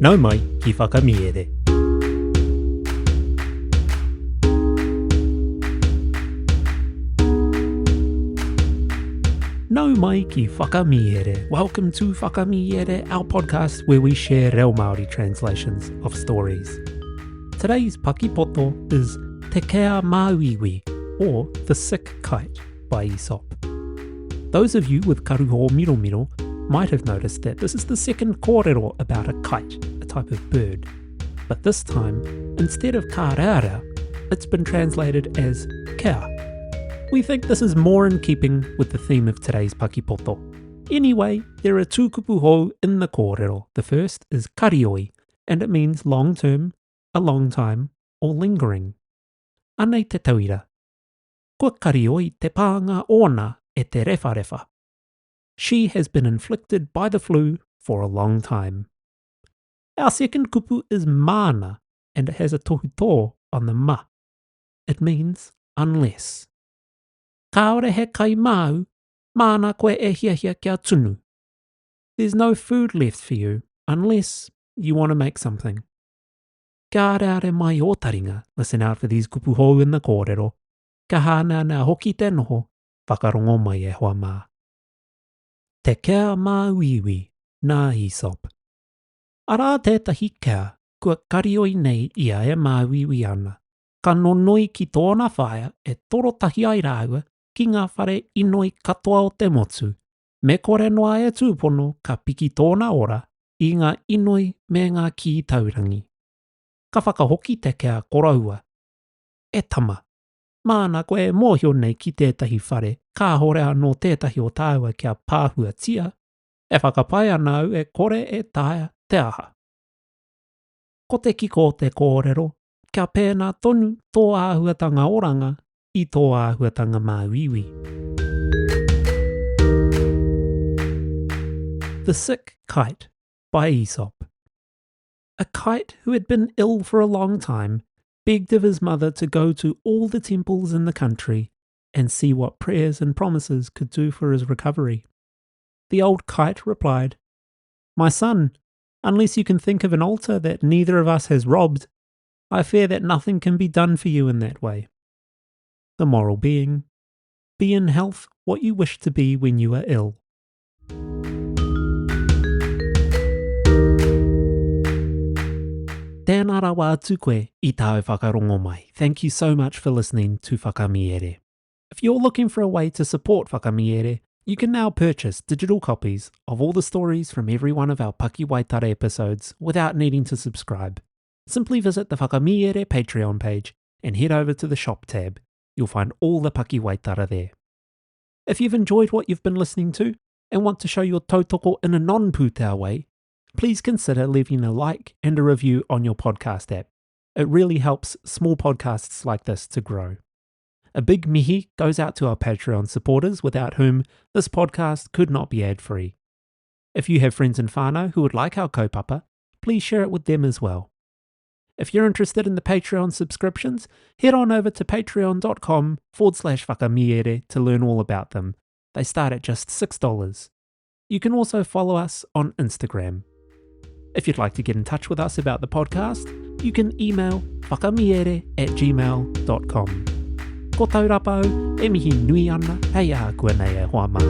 Nau mai ki whakamiere. Nau mai ki whakamiere. Welcome to Whakamiere, our podcast where we share reo Māori translations of stories. Today's Paki Poto is Te Kea Māuiui, or The Sick Kite by Aesop. Those of you with karuho miromiro might have noticed that this is the second kōrero about a kite, a type of bird. But this time, instead of ka reara, it's been translated as kea. We think this is more in keeping with the theme of today's Paki Poto. Anyway, there are two kupu hou in the kōrero. The first is karioi, and it means long term, a long time, or lingering. Anei te tauira. Kua karioi te pānga ona e te rewharewa. She has been inflicted by the flu for a long time. Our second kupu is mana, and it has a tohu tō on the ma. It means unless. Kaore he kai mau, mana koe e hiahia kia tunu. There's no food left for you unless you want to make something. Ka reare mai o taringa, listen out for these kupu hou in the kōrero. Ka hana na hoki te noho, whakarongo mai e hoa mā. Te Kea Māuiui, nā Aesop. Arā tētahi kea, kua karioi nei ia e Māuiui ana. Ka nonoi ki tōna whaia e torotahi ai rāua ki ngā whare inoi katoa o te motu. Me kore noa e tūpono ka piki tōna ora i ngā inoi me ngā ki taurangi. Ka whakahoki te kea koraua. E tama. Māna koe mōhio nei ki tētahi whare, ka hore anō tētahi o tāua kia pāhua tia, e whakapai anau e kore e tāia te aha. Ko te kiko te kōrero, kia pēnā tonu tō āhuatanga oranga i tō āhuatanga Māuiui. The Sick Kite by Aesop. A kite who had been ill for a long time begged of his mother to go to all the temples in the country and see what prayers and promises could do for his recovery. The old kite replied, "My son, unless you can think of an altar that neither of us has robbed, I fear that nothing can be done for you in that way." The moral being, be in health what you wish to be when you are ill. Tēnā rawa atu koe I tāu whakarongo mai. Thank you so much for listening to Whakamiere. If you're looking for a way to support Whakamiere, you can now purchase digital copies of all the stories from every one of our Paki Waitara episodes without needing to subscribe. Simply visit the Whakamiere Patreon page and head over to the shop tab. You'll find all the Paki Waitara there. If you've enjoyed what you've been listening to and want to show your tautoko in a non-pūtau way, please consider leaving a like and a review on your podcast app. It really helps small podcasts like this to grow. A big mihi goes out to our Patreon supporters without whom this podcast could not be ad-free. If you have friends in whānau who would like our kaupapa, please share it with them as well. If you're interested in the Patreon subscriptions, head on over to patreon.com/whakamiere to learn all about them. They start at just $6. You can also follow us on Instagram. If you'd like to get in touch with us about the podcast, you can email whakamiere@gmail.com. Ko taurapa au, e mihi nui ana, hei aha kua nei e hoa mā.